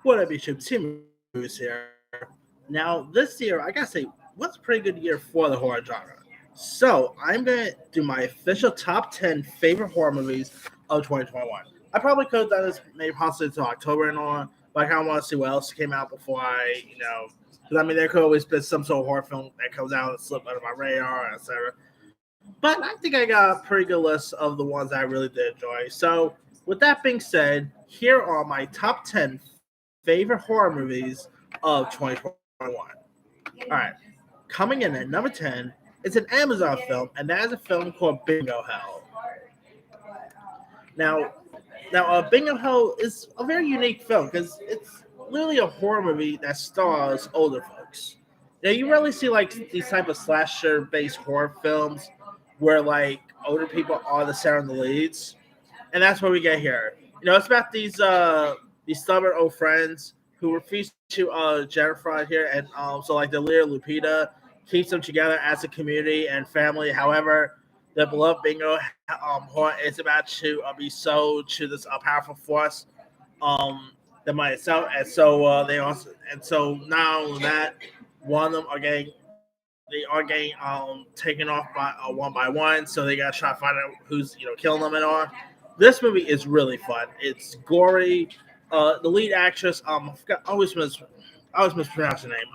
What up, YouTube? Team Movies here. Now, this year, I gotta say, was a pretty good year for the horror genre. So, I'm gonna do my official top 10 favorite horror movies of 2021. I probably could have done this maybe possibly until October and on, but I kind of want to see what else came out before because I mean, there could always be some sort of horror film that comes out and slip under my radar, etc. But I think I got a pretty good list of the ones I really did enjoy. So, with that being said, here are my top 10 favorite horror movies of 2021. All right, coming in at number 10, it's an Amazon film, and that is a film called Bingo Hell. Now, Bingo Hell is a very unique film because it's literally a horror movie that stars older folks. Now, you rarely see like these type of slasher-based horror films where like older people are the center of the leads, and that's what we get here. It's about these stubborn old friends who refuse to gentrify here, and so like the leader Lupita keeps them together as a community and family. However, the beloved Bingo horror is about to be sold to this powerful force, that might itself, and so they also, and so now that one of them are getting they are getting taken off by one. So they got to try to find out who's killing them and all. This movie is really fun. It's gory. The lead actress, I forgot, I always mispronounce her name.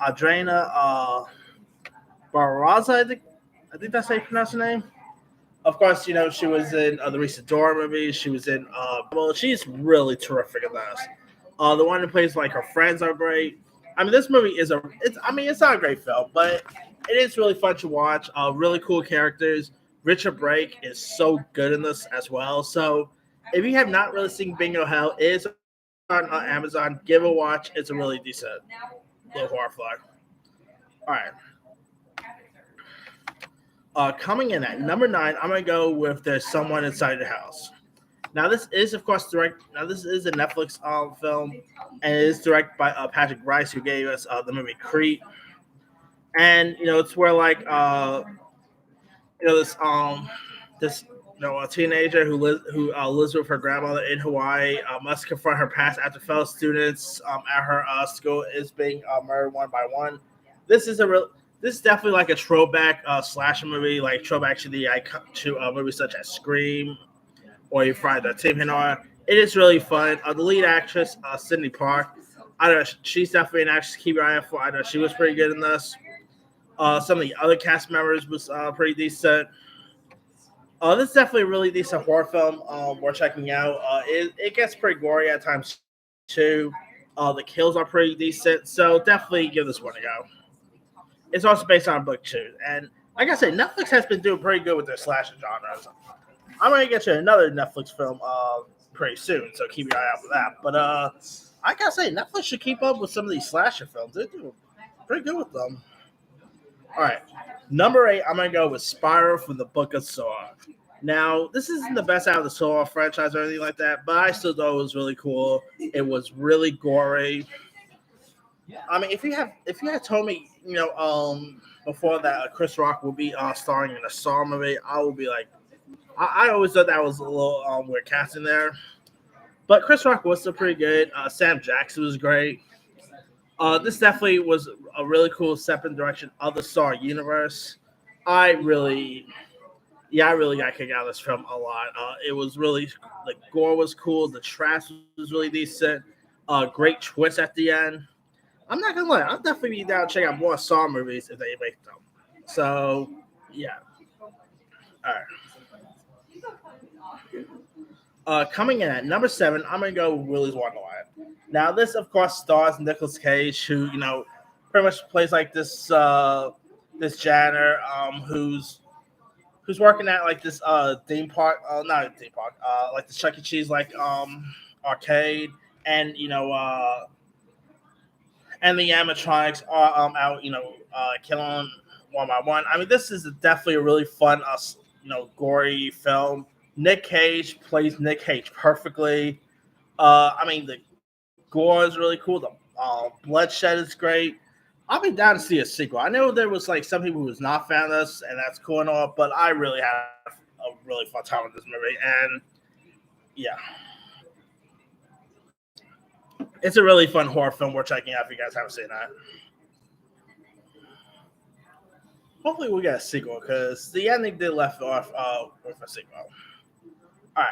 Adrena Barraza, I think that's how you pronounce her name. Of course, she was in the recent Dora movies. She was in well, she's really terrific in this. The one who plays like her friends are great. I mean, this movie it's not a great film, but it is really fun to watch. Really cool characters. Richard Brake is so good in this as well. So, if you have not really seen Bingo Hell, it is on Amazon. Give it a watch. It's a really decent little horror flick. All right. Coming in at number 9, I'm gonna go with "There's Someone Inside the House." Now, this is, of course, This is a Netflix film, and it is directed by Patrick Rice, who gave us the movie Creep. And it's where like this a teenager who lives with her grandmother in Hawaii must confront her past after fellow students at her school is being murdered one by one. This is this is definitely like a throwback slasher movie, like throwback to movies such as Scream or you Friday the 13th. It is really fun. The lead actress, Sydney Park, I don't know, she's definitely an actress to keep your eye out for. I know she was pretty good in this. Some of the other cast members was pretty decent. This is definitely a really decent horror film worth checking out. It gets pretty gory at times too. The kills are pretty decent, so definitely give this one a go. It's also based on a book too, and like I said, Netflix has been doing pretty good with their slasher genres. I'm gonna get you another Netflix film pretty soon, so keep your eye out for that. But I gotta say, Netflix should keep up with some of these slasher films. They do pretty good with them. All right, number 8, I'm gonna go with Spyro from the Book of Saw. Now, this isn't the best out of the Saw franchise or anything like that, but I still thought it was really cool. It was really gory. I mean, if you had told me, before that Chris Rock would be starring in a Saw movie, I would be like, I always thought that was a little weird casting there. But Chris Rock was still pretty good. Sam Jackson was great. This definitely was a really cool step in the direction of the Saw universe. I really got kicked out of this film a lot. It was really, the gore was cool. The trash was really decent. Great twist at the end. I'm not gonna lie, I'll definitely be down to check out more Saw movies if they make them. So, yeah. All right. Coming in at number 7, I'm gonna go with Willys Wonderland. Now, this of course stars Nicolas Cage, who pretty much plays like this janitor who's working at like this theme park, not a theme park, like the Chuck E. Cheese like arcade, and and the animatronics are out killing one by one. I mean, this is definitely a really fun gory film. Nick Cage plays Nick Cage perfectly. I mean, the gore is really cool. The bloodshed is great. I'll be down to see a sequel. I know there was like some people who was not fan of this, and that's cool and all, but I really had a really fun time with this movie. And yeah, It's a really fun horror film worth checking out if you guys haven't seen that. Hopefully, we get a sequel because the ending did left off with a sequel. All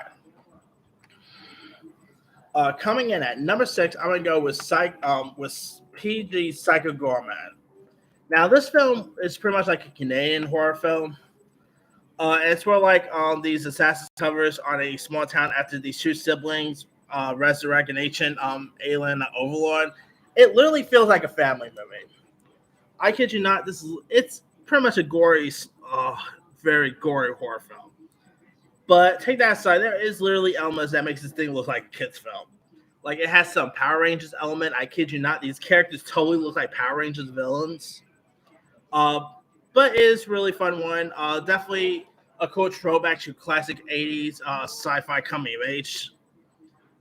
right. Coming in at number 6, I'm gonna go with PG Psycho Gorman. Now, this film is pretty much like a Canadian horror film. It's where like these assassin covers on a small town after these two siblings resurrect an ancient alien overlord. It literally feels like a family movie. I kid you not. It's pretty much a gory, very gory horror film. But take that aside, there is literally elements that makes this thing look like a kids film. Like it has some Power Rangers element. I kid you not. These characters totally look like Power Rangers villains. Uh, but it is really fun one. Definitely a cool throwback to classic 80s sci-fi coming of age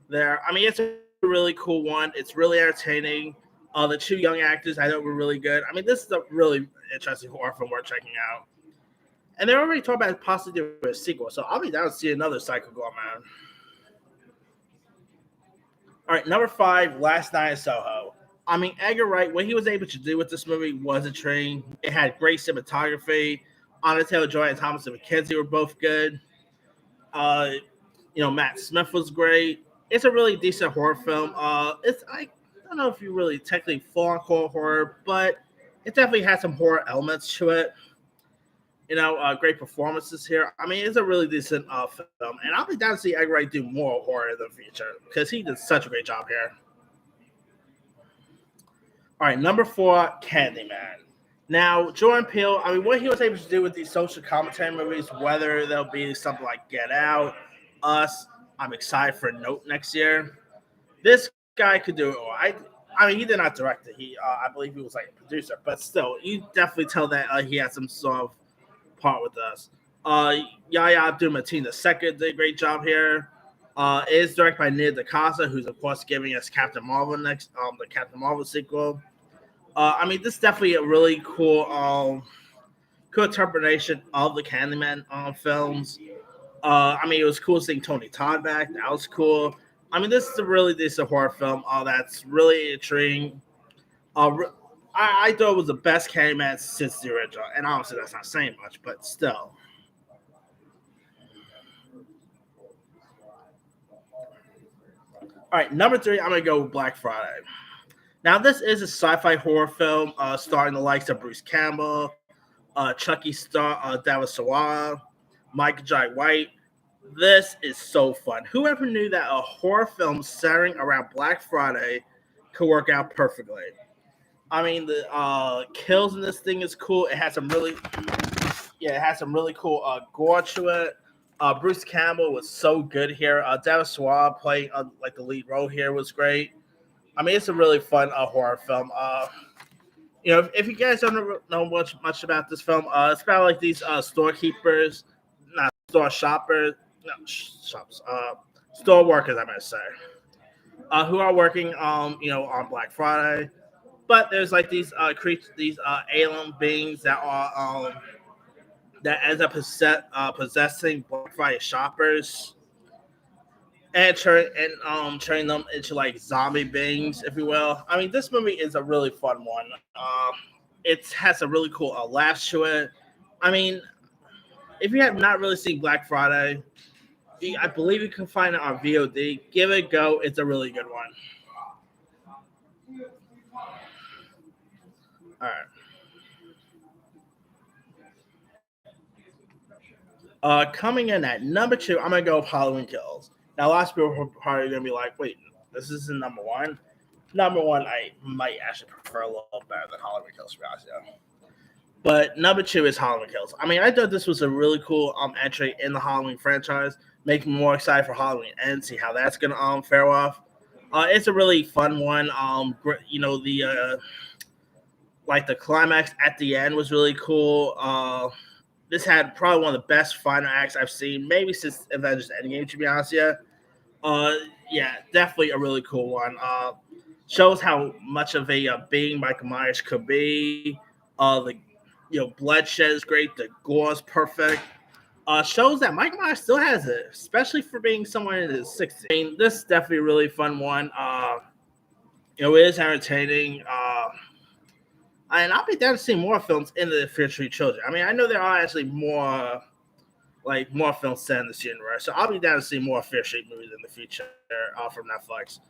there. I mean, it's a really cool one. It's really entertaining. The two young actors I thought were really good. I mean, this is a really interesting horror film worth checking out. And they're already talking about possibly doing a sequel, so I'll be down to see another Psycho Gorman. All right, number 5, Last Night in Soho. I mean, Edgar Wright, what he was able to do with this movie was a train. It had great cinematography. Anna Taylor-Joy and Thomas McKenzie were both good. Matt Smith was great. It's a really decent horror film. I don't know if you really technically fall on horror, but it definitely has some horror elements to it. Great performances here. I mean, it's a really decent film, and I'll be down to see Edgar Wright do more horror in the future because he did such a great job here. All right, number 4, Candyman. Now, Jordan Peele, I mean, what he was able to do with these social commentary movies, whether they'll be something like Get Out, Us, I'm excited for Note next year. This guy could do it all. I mean, he did not direct it. I believe he was like a producer, but still, you definitely tell that he had some sort of part with us. Yahya Abdul-Mateen II did a great job here. It is directed by Nia DaCosta, who's of course giving us Captain Marvel next, the Captain Marvel sequel. I mean, this is definitely a really cool interpretation of the Candyman films. I mean, it was cool seeing Tony Todd back. That was cool. I mean, this is a really decent horror film. That's really intriguing. I thought it was the best Candyman since the original, and obviously that's not saying much, but still. All right, number 3, I'm gonna go with Black Friday. Now, this is a sci-fi horror film starring the likes of Bruce Campbell, Chucky star David Sawara, Michael Jai White. This is so fun. Whoever knew that a horror film centering around Black Friday could work out perfectly? I mean, the kills in this thing is cool. It has some really cool gore to it. Bruce Campbell was so good here. David Sawara playing like the lead role here was great. I mean, it's a really fun horror film. If you guys don't know much about this film, it's about like these storekeepers, not store shoppers, no shops, store workers, I might say, who are working, on Black Friday. But there's like these creatures, these alien beings that are that ends up possessing Black Friday shoppers and turning them into like zombie beings, if you will. I mean, this movie is a really fun one. It has a really cool laugh to it. I mean, if you have not really seen Black Friday, I believe you can find it on VOD. Give it a go. It's a really good one. All right. Coming in at number 2, I'm gonna go with Halloween Kills. Now, a lot of people are probably gonna be like, "Wait, this isn't number 1." Number 1, I might actually prefer a little better than Halloween Kills, to be honest. Yeah. But number 2 is Halloween Kills. I mean, I thought this was a really cool entry in the Halloween franchise, making me more excited for Halloween and see how that's gonna fare off. It's a really fun one. The climax at the end was really cool. This had probably one of the best final acts I've seen, maybe since Avengers Endgame, to be honest. Yeah, definitely a really cool one. Shows how much of a being Michael Myers could be. The bloodshed is great. The gore is perfect. Shows that Michael Myers still has it, especially for being someone in his 60s. I mean, this is definitely a really fun one. it is entertaining. And I'll be down to see more films in the Fear Street trilogy. I mean, I know there are actually more films set in this universe, so I'll be down to see more Fear Street movies in the future from Netflix.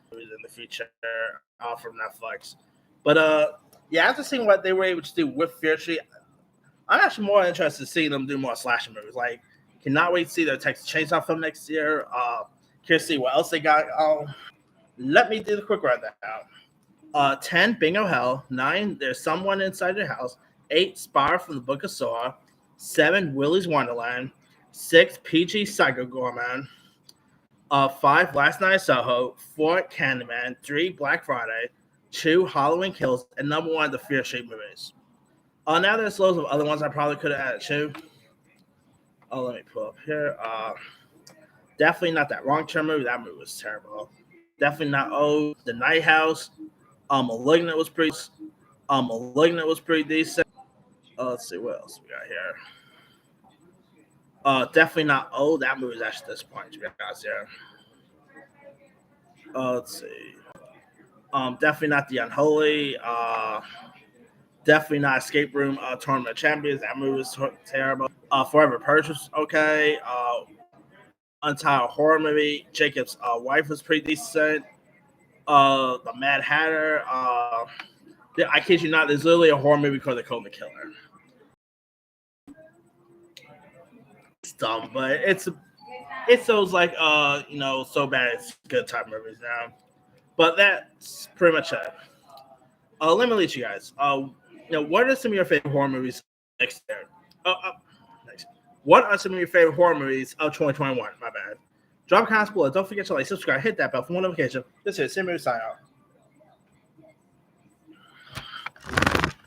But yeah, after seeing what they were able to do with Fear Street, I'm actually more interested in seeing them do more slasher movies. Like, cannot wait to see their Texas Chainsaw film next year. Curious to see what else they got. Let me do the quick rundown. 10, Bingo Hell. 9, There's Someone Inside Your House. 8, Spyro from the Book of Saw. 7, Willys Wonderland. 6, PG Psycho Gorman. 5, Last Night Soho. 4, Candyman. 3, Black Friday. 2, Halloween Kills. And number 1, the Fear Street movies. Now there's loads of other ones I probably could have added too. Let me pull up here. Definitely not that Wrong Turn movie. That movie was terrible. Definitely not The Night House. Malignant was pretty decent. Let's see what else we got here. Definitely not That movie is actually disappointing to be honest here. Let's see. Definitely not The Unholy. Definitely not Escape Room Tournament of Champions. That movie was terrible. Forever Purchase, okay. Untitled horror movie. Jacob's Wife was pretty decent. The Mad Hatter. I kid you not, there's literally a horror movie called The Coma Killer. It's dumb, but it's those like so bad it's good type movies now. But that's pretty much it. Let me lead you guys. What are some of your favorite horror movies next year? What are some of your favorite horror movies of 2021? My bad. Drop a comment below. Don't forget to like, subscribe, hit that bell for more notification. This is Sim Movie sign out.